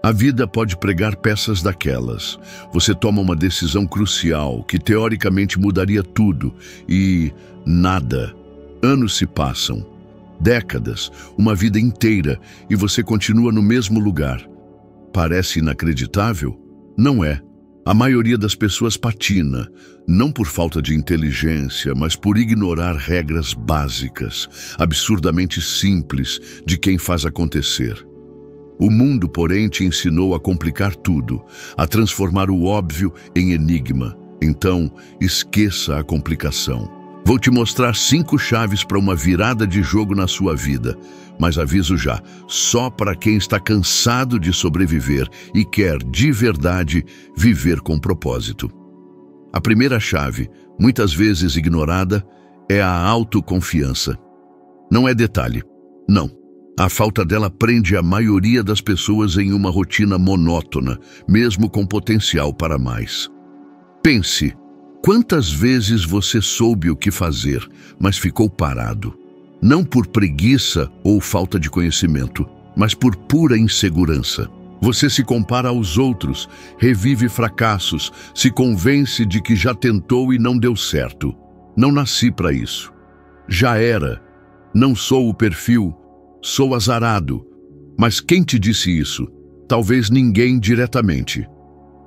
A vida pode pregar peças daquelas. Você toma uma decisão crucial que teoricamente mudaria tudo e nada. Anos se passam, décadas, uma vida inteira e você continua no mesmo lugar. Parece inacreditável? Não é. A maioria das pessoas patina, não por falta de inteligência, mas por ignorar regras básicas, absurdamente simples, de quem faz acontecer. O mundo, porém, te ensinou a complicar tudo, a transformar o óbvio em enigma. Então, esqueça a complicação. Vou te mostrar 5 chaves para uma virada de jogo na sua vida. Mas aviso já, só para quem está cansado de sobreviver e quer, de verdade, viver com propósito. A primeira chave, muitas vezes ignorada, é a autoconfiança. Não é detalhe, não. A falta dela prende a maioria das pessoas em uma rotina monótona, mesmo com potencial para mais. Pense, quantas vezes você soube o que fazer, mas ficou parado? Não por preguiça ou falta de conhecimento, mas por pura insegurança. Você se compara aos outros, revive fracassos, se convence de que já tentou e não deu certo. Não nasci para isso. Já era. Não sou o perfil. Sou azarado. Mas quem te disse isso? Talvez ninguém diretamente.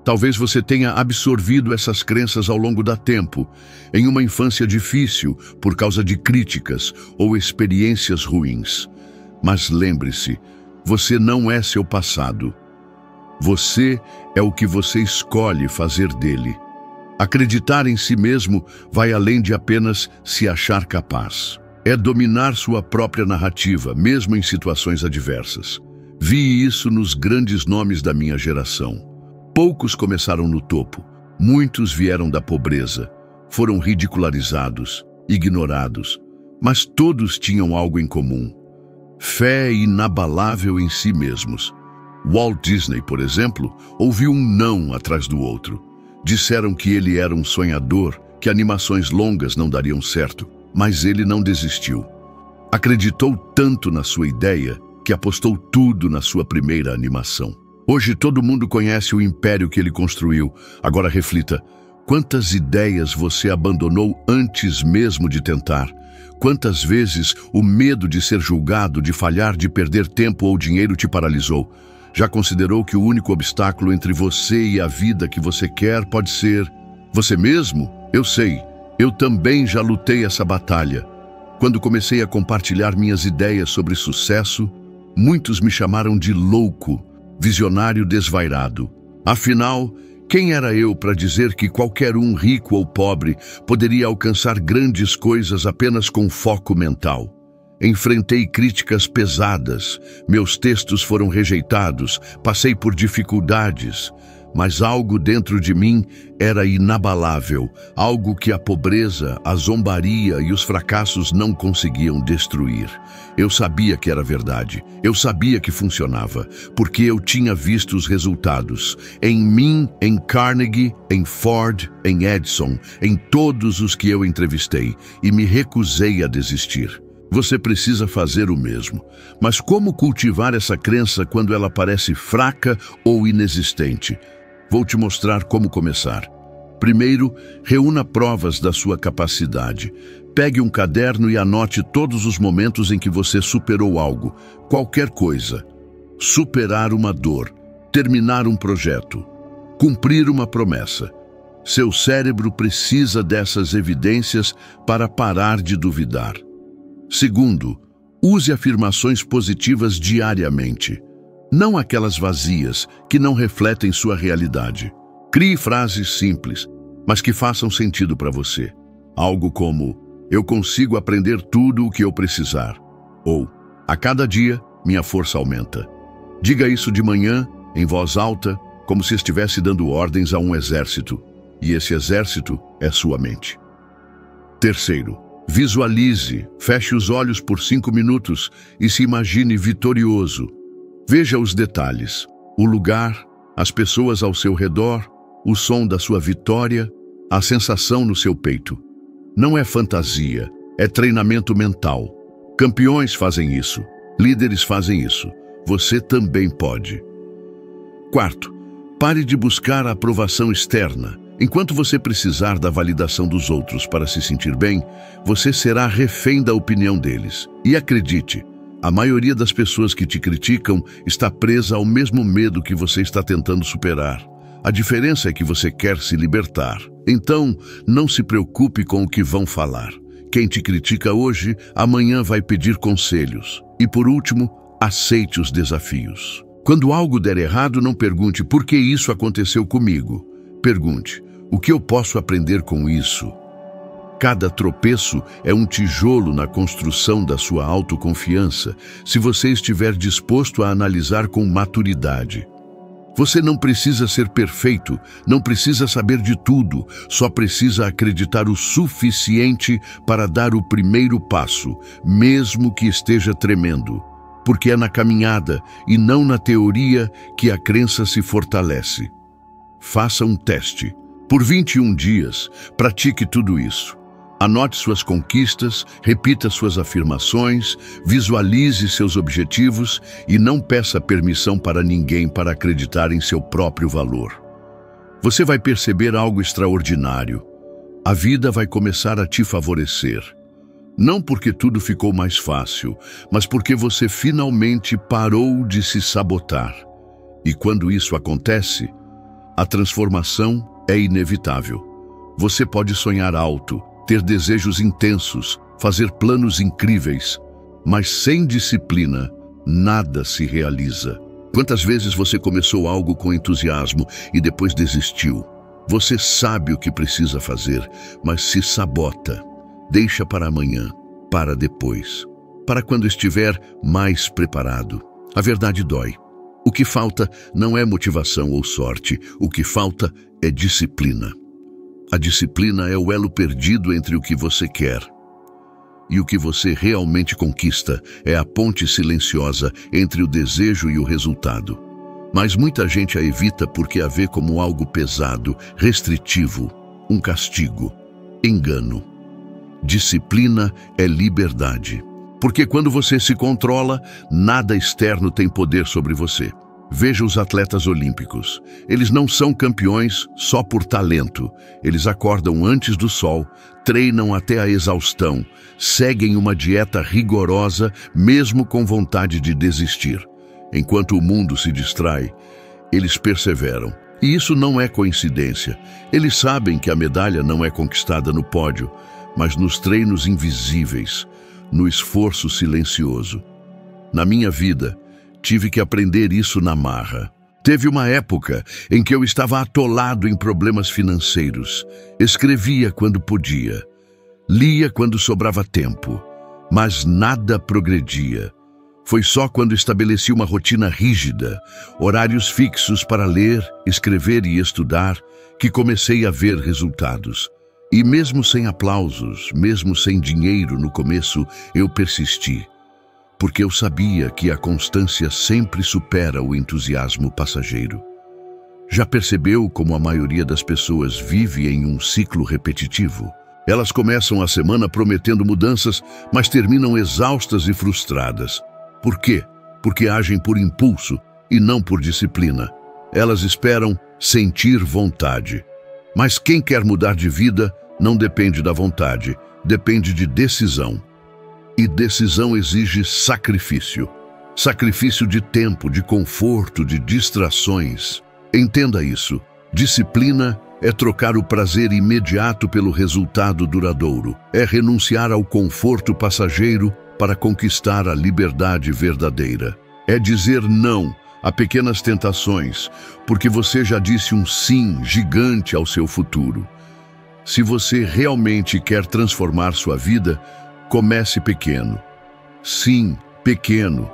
Talvez você tenha absorvido essas crenças ao longo do tempo, em uma infância difícil, por causa de críticas ou experiências ruins. Mas lembre-se, você não é seu passado. Você é o que você escolhe fazer dele. Acreditar em si mesmo vai além de apenas se achar capaz. É dominar sua própria narrativa, mesmo em situações adversas. Vi isso nos grandes nomes da minha geração. Poucos começaram no topo, muitos vieram da pobreza, foram ridicularizados, ignorados, mas todos tinham algo em comum: fé inabalável em si mesmos. Walt Disney, por exemplo, ouviu um não atrás do outro. Disseram que ele era um sonhador, que animações longas não dariam certo. Mas ele não desistiu. Acreditou tanto na sua ideia que apostou tudo na sua primeira animação. Hoje todo mundo conhece o império que ele construiu. Agora reflita, quantas ideias você abandonou antes mesmo de tentar? Quantas vezes o medo de ser julgado, de falhar, de perder tempo ou dinheiro te paralisou? Já considerou que o único obstáculo entre você e a vida que você quer pode ser você mesmo? Eu sei. Eu também já lutei essa batalha. Quando comecei a compartilhar minhas ideias sobre sucesso, muitos me chamaram de louco, visionário desvairado. Afinal, quem era eu para dizer que qualquer um, rico ou pobre, poderia alcançar grandes coisas apenas com foco mental? Enfrentei críticas pesadas, meus textos foram rejeitados, passei por dificuldades. Mas algo dentro de mim era inabalável, algo que a pobreza, a zombaria e os fracassos não conseguiam destruir. Eu sabia que era verdade, eu sabia que funcionava, porque eu tinha visto os resultados. Em mim, em Carnegie, em Ford, em Edison, em todos os que eu entrevistei, e me recusei a desistir. Você precisa fazer o mesmo. Mas como cultivar essa crença quando ela parece fraca ou inexistente? Vou te mostrar como começar. Primeiro, reúna provas da sua capacidade. Pegue um caderno e anote todos os momentos em que você superou algo, qualquer coisa. Superar uma dor, terminar um projeto, cumprir uma promessa. Seu cérebro precisa dessas evidências para parar de duvidar. Segundo, use afirmações positivas diariamente. Não aquelas vazias, que não refletem sua realidade. Crie frases simples, mas que façam sentido para você. Algo como, eu consigo aprender tudo o que eu precisar. Ou, a cada dia, minha força aumenta. Diga isso de manhã, em voz alta, como se estivesse dando ordens a um exército. E esse exército é sua mente. Terceiro, visualize, feche os olhos por 5 minutos e se imagine vitorioso. Veja os detalhes, o lugar, as pessoas ao seu redor, o som da sua vitória, a sensação no seu peito. Não é fantasia, é treinamento mental. Campeões fazem isso, líderes fazem isso. Você também pode. Quarto, pare de buscar a aprovação externa. Enquanto você precisar da validação dos outros para se sentir bem, você será refém da opinião deles. E acredite, a maioria das pessoas que te criticam está presa ao mesmo medo que você está tentando superar. A diferença é que você quer se libertar. Então, não se preocupe com o que vão falar. Quem te critica hoje, amanhã vai pedir conselhos. E por último, aceite os desafios. Quando algo der errado, não pergunte por que isso aconteceu comigo. Pergunte, o que eu posso aprender com isso? Cada tropeço é um tijolo na construção da sua autoconfiança, se você estiver disposto a analisar com maturidade. Você não precisa ser perfeito, não precisa saber de tudo, só precisa acreditar o suficiente para dar o primeiro passo, mesmo que esteja tremendo. Porque é na caminhada e não na teoria que a crença se fortalece. Faça um teste. Por 21 dias, pratique tudo isso. Anote suas conquistas, repita suas afirmações, visualize seus objetivos e não peça permissão para ninguém para acreditar em seu próprio valor. Você vai perceber algo extraordinário. A vida vai começar a te favorecer. Não porque tudo ficou mais fácil, mas porque você finalmente parou de se sabotar. E quando isso acontece, a transformação é inevitável. Você pode sonhar alto, ter desejos intensos, fazer planos incríveis, mas sem disciplina, nada se realiza. Quantas vezes você começou algo com entusiasmo e depois desistiu? Você sabe o que precisa fazer, mas se sabota. Deixa para amanhã, para depois, para quando estiver mais preparado. A verdade dói. O que falta não é motivação ou sorte, o que falta é disciplina. A disciplina é o elo perdido entre o que você quer e o que você realmente conquista, é a ponte silenciosa entre o desejo e o resultado. Mas muita gente a evita porque a vê como algo pesado, restritivo, um castigo, engano. Disciplina é liberdade, porque quando você se controla, nada externo tem poder sobre você. Veja os atletas olímpicos. Eles não são campeões só por talento. Eles acordam antes do sol, treinam até a exaustão, seguem uma dieta rigorosa, mesmo com vontade de desistir. Enquanto o mundo se distrai, eles perseveram. E isso não é coincidência. Eles sabem que a medalha não é conquistada no pódio, mas nos treinos invisíveis, no esforço silencioso. Na minha vida, tive que aprender isso na marra. Teve uma época em que eu estava atolado em problemas financeiros. Escrevia quando podia, lia quando sobrava tempo, mas nada progredia. Foi só quando estabeleci uma rotina rígida, horários fixos para ler, escrever e estudar, que comecei a ver resultados. E mesmo sem aplausos, mesmo sem dinheiro no começo, eu persisti. Porque eu sabia que a constância sempre supera o entusiasmo passageiro. Já percebeu como a maioria das pessoas vive em um ciclo repetitivo? Elas começam a semana prometendo mudanças, mas terminam exaustas e frustradas. Por quê? Porque agem por impulso e não por disciplina. Elas esperam sentir vontade. Mas quem quer mudar de vida não depende da vontade, depende de decisão. E decisão exige sacrifício. Sacrifício de tempo, de conforto, de distrações. Entenda isso. Disciplina é trocar o prazer imediato pelo resultado duradouro. É renunciar ao conforto passageiro para conquistar a liberdade verdadeira. É dizer não a pequenas tentações, porque você já disse um sim gigante ao seu futuro. Se você realmente quer transformar sua vida, comece pequeno. Sim, pequeno.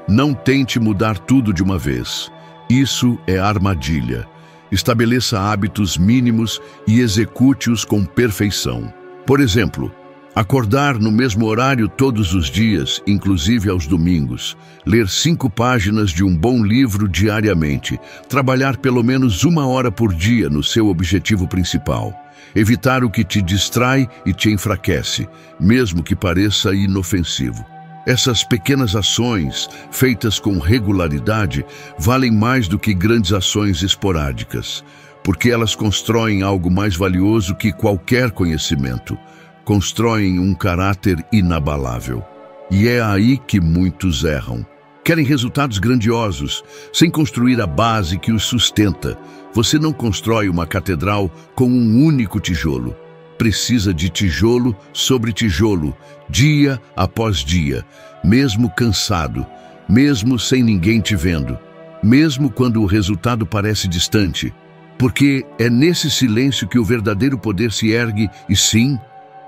Não tente mudar tudo de uma vez. Isso é armadilha. Estabeleça hábitos mínimos e execute-os com perfeição. Por exemplo, acordar no mesmo horário todos os dias, inclusive aos domingos. Ler 5 páginas de um bom livro diariamente. Trabalhar pelo menos 1 hora por dia no seu objetivo principal. Evitar o que te distrai e te enfraquece, mesmo que pareça inofensivo. Essas pequenas ações, feitas com regularidade, valem mais do que grandes ações esporádicas, porque elas constroem algo mais valioso que qualquer conhecimento. Constroem um caráter inabalável. E é aí que muitos erram. Querem resultados grandiosos, sem construir a base que os sustenta. Você não constrói uma catedral com um único tijolo. Precisa de tijolo sobre tijolo, dia após dia, mesmo cansado, mesmo sem ninguém te vendo, mesmo quando o resultado parece distante. Porque é nesse silêncio que o verdadeiro poder se ergue e sim,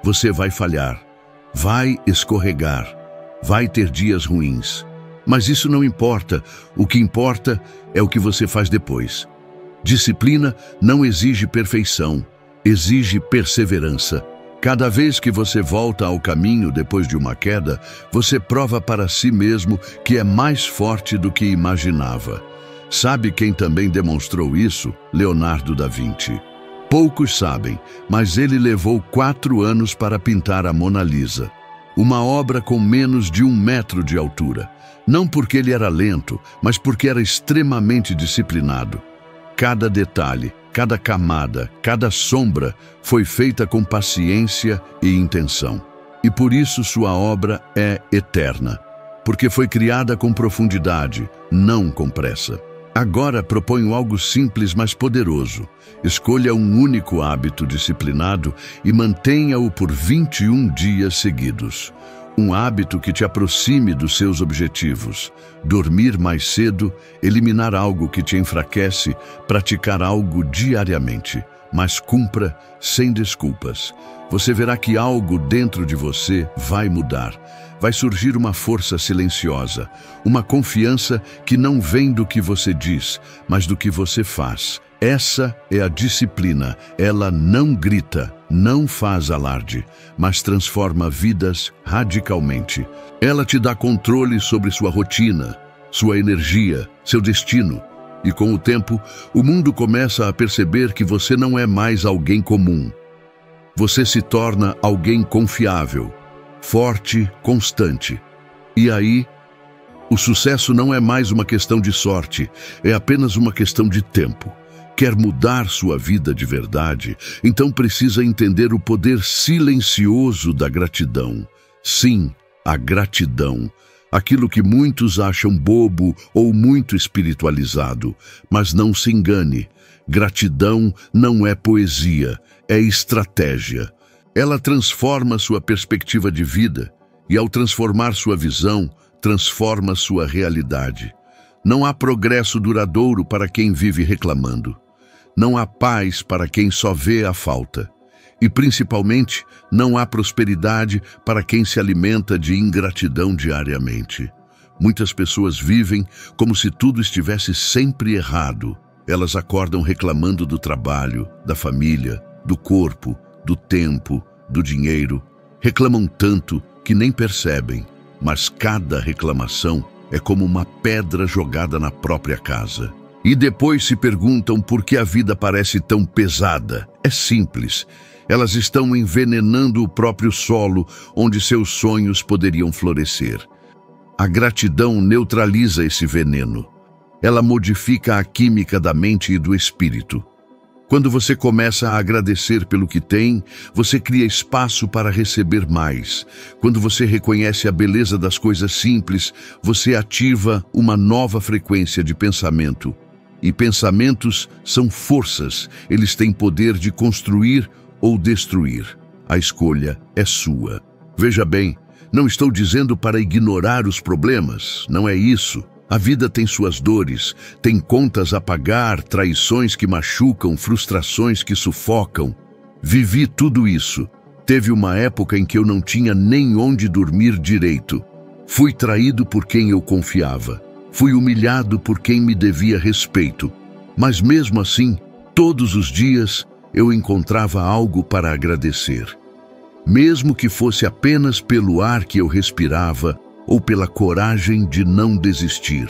você vai falhar, vai escorregar, vai ter dias ruins. Mas isso não importa, o que importa é o que você faz depois. Disciplina não exige perfeição, exige perseverança. Cada vez que você volta ao caminho depois de uma queda, você prova para si mesmo que é mais forte do que imaginava. Sabe quem também demonstrou isso? Leonardo da Vinci. Poucos sabem, mas ele levou 4 anos para pintar a Mona Lisa. Uma obra com menos de 1 metro de altura. Não porque ele era lento, mas porque era extremamente disciplinado. Cada detalhe, cada camada, cada sombra foi feita com paciência e intenção. E por isso sua obra é eterna, porque foi criada com profundidade, não com pressa. Agora proponho algo simples, mas poderoso. Escolha um único hábito disciplinado e mantenha-o por 21 dias seguidos. Um hábito que te aproxime dos seus objetivos. Dormir mais cedo, eliminar algo que te enfraquece, praticar algo diariamente. Mas cumpra sem desculpas. Você verá que algo dentro de você vai mudar. Vai surgir uma força silenciosa, uma confiança que não vem do que você diz, mas do que você faz. Essa é a disciplina. Ela não grita, não faz alarde, mas transforma vidas radicalmente. Ela te dá controle sobre sua rotina, sua energia, seu destino. E com o tempo, o mundo começa a perceber que você não é mais alguém comum. Você se torna alguém confiável, forte, constante. E aí, o sucesso não é mais uma questão de sorte, é apenas uma questão de tempo. Quer mudar sua vida de verdade, então precisa entender o poder silencioso da gratidão. Sim, a gratidão. Aquilo que muitos acham bobo ou muito espiritualizado. Mas não se engane, gratidão não é poesia, é estratégia. Ela transforma sua perspectiva de vida e, ao transformar sua visão, transforma sua realidade. Não há progresso duradouro para quem vive reclamando. Não há paz para quem só vê a falta. E, principalmente, não há prosperidade para quem se alimenta de ingratidão diariamente. Muitas pessoas vivem como se tudo estivesse sempre errado. Elas acordam reclamando do trabalho, da família, do corpo, do tempo, do dinheiro. Reclamam tanto que nem percebem, mas cada reclamação é como uma pedra jogada na própria casa. E depois se perguntam por que a vida parece tão pesada. É simples. Elas estão envenenando o próprio solo onde seus sonhos poderiam florescer. A gratidão neutraliza esse veneno. Ela modifica a química da mente e do espírito. Quando você começa a agradecer pelo que tem, você cria espaço para receber mais. Quando você reconhece a beleza das coisas simples, você ativa uma nova frequência de pensamento. E pensamentos são forças, eles têm poder de construir ou destruir. A escolha é sua. Veja bem, não estou dizendo para ignorar os problemas, não é isso. A vida tem suas dores, tem contas a pagar, traições que machucam, frustrações que sufocam. Vivi tudo isso. Teve uma época em que eu não tinha nem onde dormir direito. Fui traído por quem eu confiava. Fui humilhado por quem me devia respeito. Mas mesmo assim, todos os dias, eu encontrava algo para agradecer. Mesmo que fosse apenas pelo ar que eu respirava ou pela coragem de não desistir.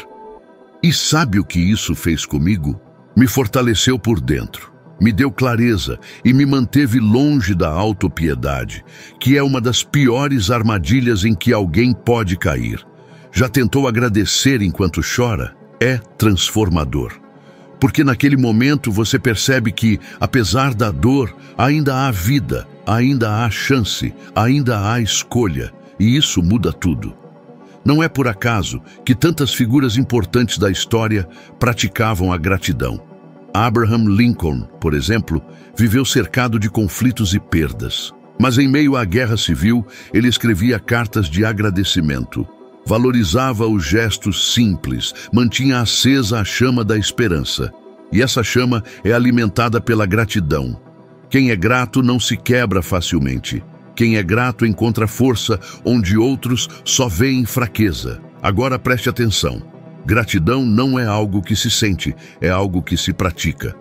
E sabe o que isso fez comigo? Me fortaleceu por dentro. me deu clareza e me manteve longe da autopiedade, que é uma das piores armadilhas em que alguém pode cair. Já tentou agradecer enquanto chora? É transformador. Porque naquele momento você percebe que, apesar da dor, ainda há vida, ainda há chance, ainda há escolha, e isso muda tudo. Não é por acaso que tantas figuras importantes da história praticavam a gratidão. Abraham Lincoln, por exemplo, viveu cercado de conflitos e perdas. Mas em meio à guerra civil, ele escrevia cartas de agradecimento. Valorizava os gestos simples, mantinha acesa a chama da esperança. E essa chama é alimentada pela gratidão. Quem é grato não se quebra facilmente. Quem é grato encontra força onde outros só veem fraqueza. Agora preste atenção. Gratidão não é algo que se sente, é algo que se pratica.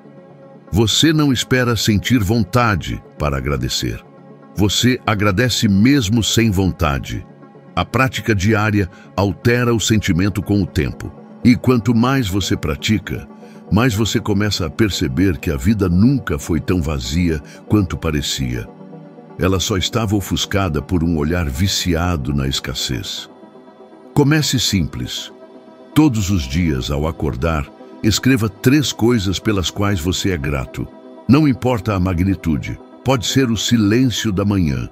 Você não espera sentir vontade para agradecer. Você agradece mesmo sem vontade. A prática diária altera o sentimento com o tempo. E quanto mais você pratica, mais você começa a perceber que a vida nunca foi tão vazia quanto parecia. Ela só estava ofuscada por um olhar viciado na escassez. Comece simples. Todos os dias, ao acordar, escreva 3 coisas pelas quais você é grato. Não importa a magnitude, pode ser o silêncio da manhã,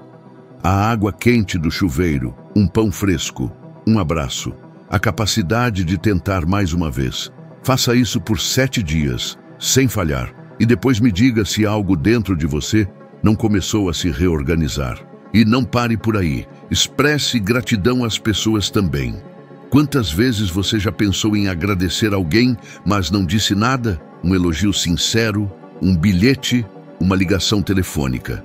a água quente do chuveiro, um pão fresco, um abraço, a capacidade de tentar mais uma vez. Faça isso por 7 dias, sem falhar, e depois me diga se algo dentro de você não começou a se reorganizar. E não pare por aí, expresse gratidão às pessoas também. Quantas vezes você já pensou em agradecer alguém, mas não disse nada? Um elogio sincero, um bilhete, uma ligação telefônica.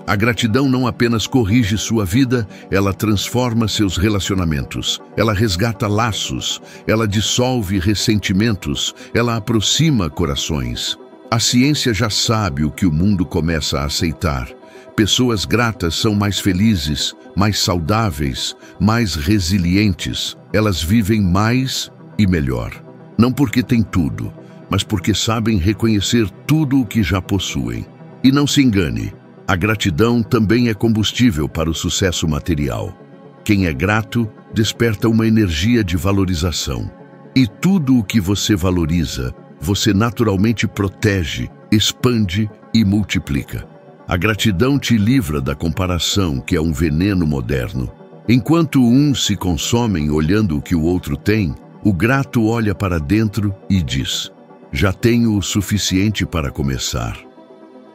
A gratidão não apenas corrige sua vida, ela transforma seus relacionamentos. Ela resgata laços, ela dissolve ressentimentos, ela aproxima corações. A ciência já sabe o que o mundo começa a aceitar. Pessoas gratas são mais felizes, mais saudáveis, mais resilientes. Elas vivem mais e melhor. Não porque têm tudo, mas porque sabem reconhecer tudo o que já possuem. E não se engane, a gratidão também é combustível para o sucesso material. Quem é grato desperta uma energia de valorização. E tudo o que você valoriza, você naturalmente protege, expande e multiplica. A gratidão te livra da comparação, que é um veneno moderno. Enquanto uns se consomem olhando o que o outro tem, o grato olha para dentro e diz: já tenho o suficiente para começar.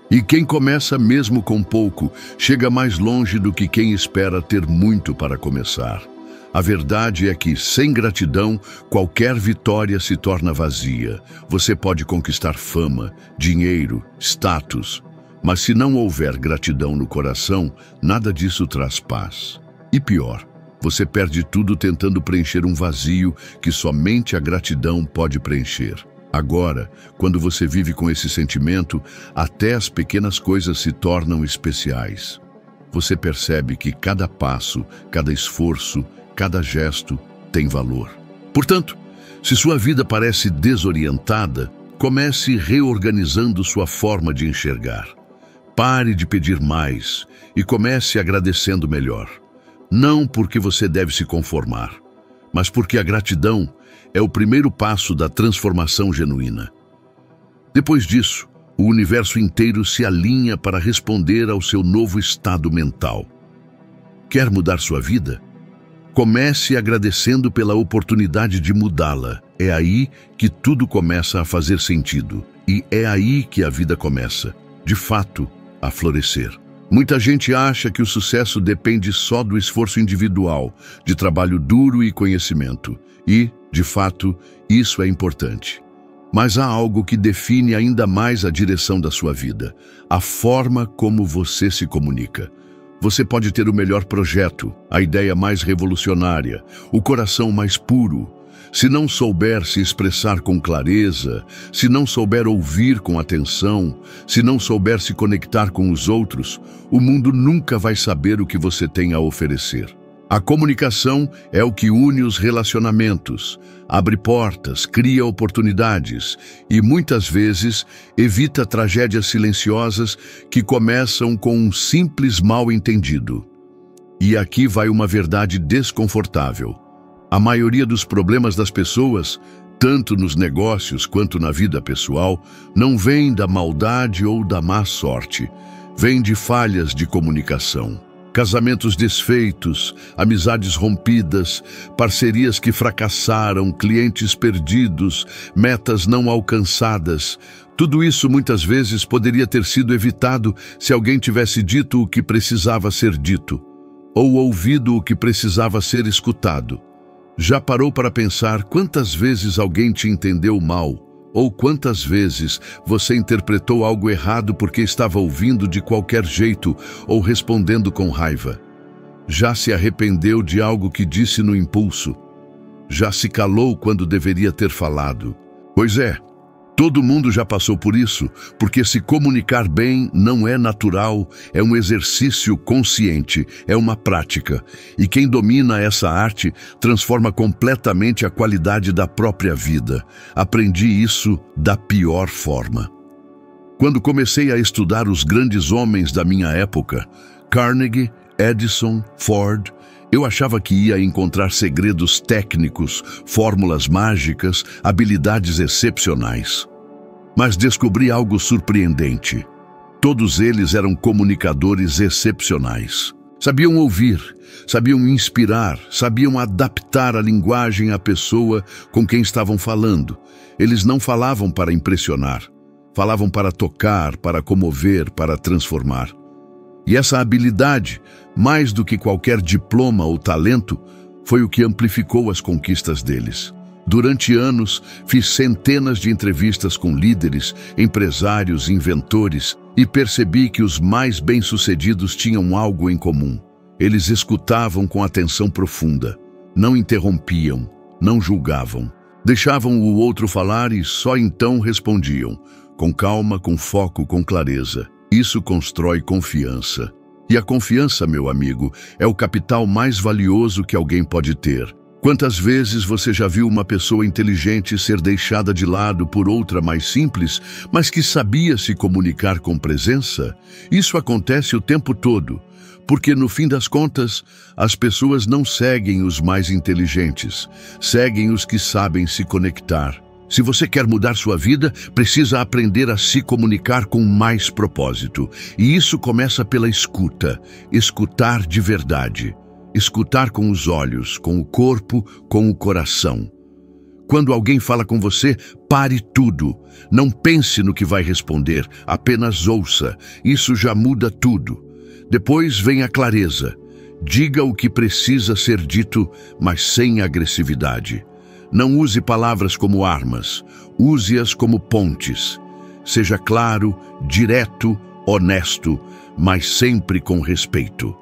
E quem começa mesmo com pouco, chega mais longe do que quem espera ter muito para começar. A verdade é que, sem gratidão, qualquer vitória se torna vazia. Você pode conquistar fama, dinheiro, status, mas se não houver gratidão no coração, nada disso traz paz. E pior, você perde tudo tentando preencher um vazio que somente a gratidão pode preencher. Agora, quando você vive com esse sentimento, até as pequenas coisas se tornam especiais. Você percebe que cada passo, cada esforço, cada gesto tem valor. Portanto, se sua vida parece desorientada, comece reorganizando sua forma de enxergar. Pare de pedir mais e comece agradecendo melhor. Não porque você deve se conformar, mas porque a gratidão é o primeiro passo da transformação genuína. Depois disso, o universo inteiro se alinha para responder ao seu novo estado mental. Quer mudar sua vida? Comece agradecendo pela oportunidade de mudá-la. É aí que tudo começa a fazer sentido. E é aí que a vida começa, de fato, a florescer. Muita gente acha que o sucesso depende só do esforço individual, de trabalho duro e conhecimento. E, de fato, isso é importante. Mas há algo que define ainda mais a direção da sua vida: a forma como você se comunica. Você pode ter o melhor projeto, a ideia mais revolucionária, o coração mais puro. Se não souber se expressar com clareza, se não souber ouvir com atenção, se não souber se conectar com os outros, o mundo nunca vai saber o que você tem a oferecer. A comunicação é o que une os relacionamentos, abre portas, cria oportunidades e, muitas vezes, evita tragédias silenciosas que começam com um simples mal-entendido. E aqui vai uma verdade desconfortável. A maioria dos problemas das pessoas, tanto nos negócios quanto na vida pessoal, não vem da maldade ou da má sorte, vem de falhas de comunicação. Casamentos desfeitos, amizades rompidas, parcerias que fracassaram, clientes perdidos, metas não alcançadas. Tudo isso muitas vezes poderia ter sido evitado se alguém tivesse dito o que precisava ser dito, ou ouvido o que precisava ser escutado. Já parou para pensar quantas vezes alguém te entendeu mal? Ou quantas vezes você interpretou algo errado porque estava ouvindo de qualquer jeito ou respondendo com raiva? Já se arrependeu de algo que disse no impulso? Já se calou quando deveria ter falado? Pois é, todo mundo já passou por isso, porque se comunicar bem não é natural, é um exercício consciente, é uma prática. E quem domina essa arte transforma completamente a qualidade da própria vida. Aprendi isso da pior forma. Quando comecei a estudar os grandes homens da minha época, Carnegie, Edison, Ford, eu achava que ia encontrar segredos técnicos, fórmulas mágicas, habilidades excepcionais. Mas descobri algo surpreendente. Todos eles eram comunicadores excepcionais. Sabiam ouvir, sabiam inspirar, sabiam adaptar a linguagem à pessoa com quem estavam falando. Eles não falavam para impressionar, falavam para tocar, para comover, para transformar. E essa habilidade, mais do que qualquer diploma ou talento, foi o que amplificou as conquistas deles. Durante anos, fiz centenas de entrevistas com líderes, empresários, inventores e percebi que os mais bem-sucedidos tinham algo em comum. Eles escutavam com atenção profunda, não interrompiam, não julgavam. Deixavam o outro falar e só então respondiam, com calma, com foco, com clareza. Isso constrói confiança. E a confiança, meu amigo, é o capital mais valioso que alguém pode ter. Quantas vezes você já viu uma pessoa inteligente ser deixada de lado por outra mais simples, mas que sabia se comunicar com presença? Isso acontece o tempo todo, porque no fim das contas, as pessoas não seguem os mais inteligentes, seguem os que sabem se conectar. Se você quer mudar sua vida, precisa aprender a se comunicar com mais propósito. E isso começa pela escuta, escutar de verdade. Escutar com os olhos, com o corpo, com o coração. Quando alguém fala com você, pare tudo. Não pense no que vai responder, apenas ouça. Isso já muda tudo. Depois vem a clareza. Diga o que precisa ser dito, mas sem agressividade. Não use palavras como armas, use-as como pontes. Seja claro, direto, honesto, mas sempre com respeito.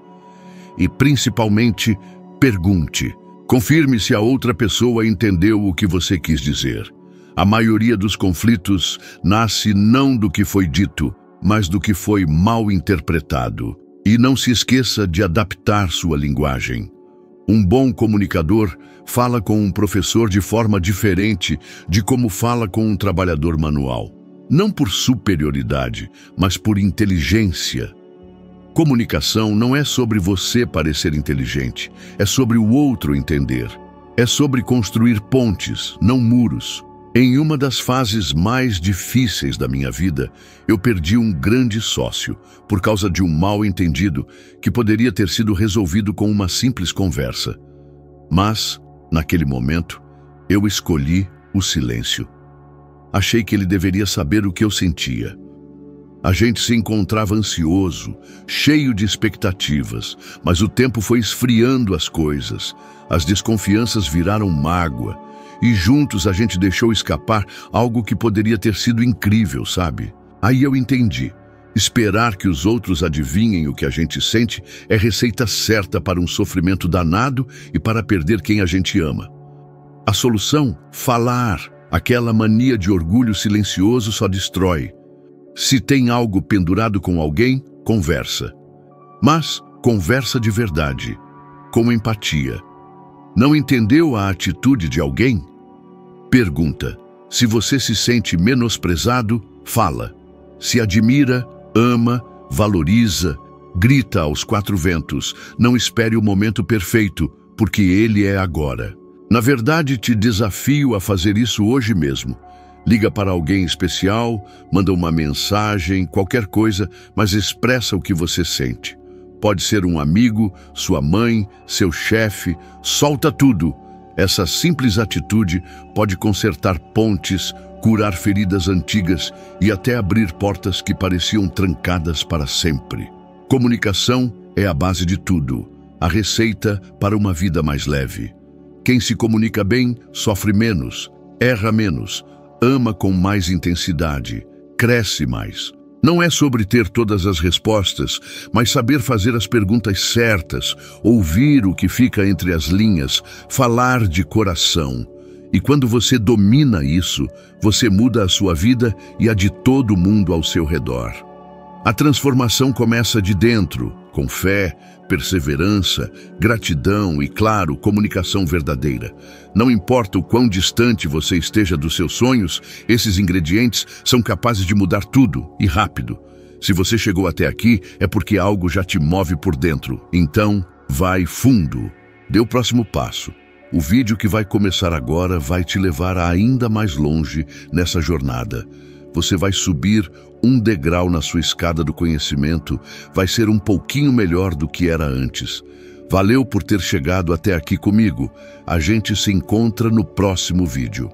E principalmente, pergunte. Confirme se a outra pessoa entendeu o que você quis dizer. A maioria dos conflitos nasce não do que foi dito, mas do que foi mal interpretado. E não se esqueça de adaptar sua linguagem. Um bom comunicador fala com um professor de forma diferente de como fala com um trabalhador manual. Não por superioridade, mas por inteligência. Comunicação não é sobre você parecer inteligente, é sobre o outro entender. É sobre construir pontes, não muros. Em uma das fases mais difíceis da minha vida, eu perdi um grande sócio por causa de um mal-entendido que poderia ter sido resolvido com uma simples conversa. Mas, naquele momento, eu escolhi o silêncio. Achei que ele deveria saber o que eu sentia. A gente se encontrava ansioso, cheio de expectativas, mas o tempo foi esfriando as coisas. As desconfianças viraram mágoa. E juntos a gente deixou escapar algo que poderia ter sido incrível, sabe? Aí eu entendi. Esperar que os outros adivinhem o que a gente sente é receita certa para um sofrimento danado e para perder quem a gente ama. A solução? Falar. Aquela mania de orgulho silencioso só destrói. Se tem algo pendurado com alguém, conversa. Mas conversa de verdade. com empatia. Não entendeu a atitude de alguém? Pergunta. Se você se sente menosprezado, fala. Se admira, ama, valoriza, grita aos quatro ventos. Não espere o momento perfeito, porque ele é agora. Na verdade, te desafio a fazer isso hoje mesmo. Liga para alguém especial, manda uma mensagem, qualquer coisa, mas expressa o que você sente. Pode ser um amigo, sua mãe, seu chefe, solta tudo. Essa simples atitude pode consertar pontes, curar feridas antigas e até abrir portas que pareciam trancadas para sempre. Comunicação é a base de tudo, a receita para uma vida mais leve. Quem se comunica bem sofre menos, erra menos, ama com mais intensidade, cresce mais. Não é sobre ter todas as respostas, mas saber fazer as perguntas certas, ouvir o que fica entre as linhas, falar de coração. E quando você domina isso, você muda a sua vida e a de todo mundo ao seu redor. A transformação começa de dentro, com fé, perseverança, gratidão e, claro, comunicação verdadeira. Não importa o quão distante você esteja dos seus sonhos, esses ingredientes são capazes de mudar tudo, e rápido. Se você chegou até aqui, é porque algo já te move por dentro. Então, vai fundo. Dê o próximo passo. O vídeo que vai começar agora vai te levar ainda mais longe nessa jornada. Você vai subir um degrau na sua escada do conhecimento, vai ser um pouquinho melhor do que era antes. Valeu por ter chegado até aqui comigo. A gente se encontra no próximo vídeo.